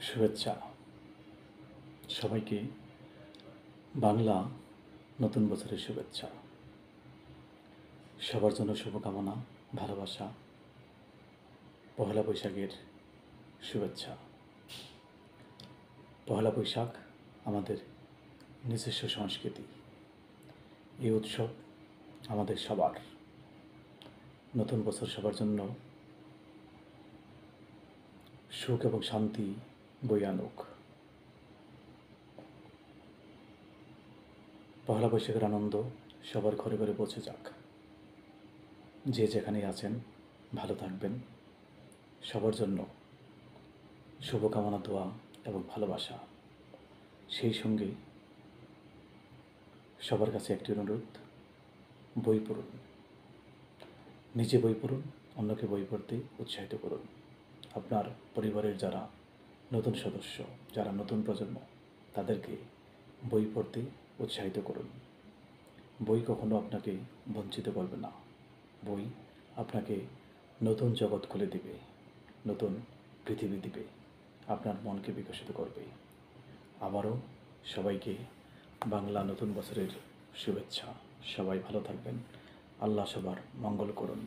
শুভেচ্ছা সবাইকে। বাংলা নতুন বছরের শুভেচ্ছা। সবার জন্য শুভকামনা, ভালোবাসা। পহেলা বৈশাখের শুভেচ্ছা। পহেলা বৈশাখ আমাদের নিজস্ব সংস্কৃতি। এই উৎসব আমাদের সবার। নতুন বছর সবার জন্য সুখ এবং শান্তি বয়ে আনুক। পহেলা বৈশাখের আনন্দ সবার ঘরে ঘরে পৌঁছে যাক। যে যেখানেই আছেন ভালো থাকবেন। সবার জন্য শুভকামনা, দোয়া এবং ভালোবাসা। সেই সঙ্গে সবার কাছে একটি অনুরোধ, বই পড়ুন। নিজে বই পড়ুন, অন্যকে বই পড়তে উৎসাহিত করুন। আপনার পরিবারের যারা নতুন সদস্য, যারা নতুন প্রজন্ম, তাদেরকে বই পড়তে উৎসাহিত করুন। বই কখনো আপনাকে বঞ্চিত করবে না। বই আপনাকে নতুন জগৎ খুলে দিবে, নতুন পৃথিবী দিবে, আপনার মনকে বিকশিত করবে। আবারও সবাইকে বাংলা নতুন বছরের শুভেচ্ছা। সবাই ভালো থাকবেন। আল্লাহ সবার মঙ্গল করুন।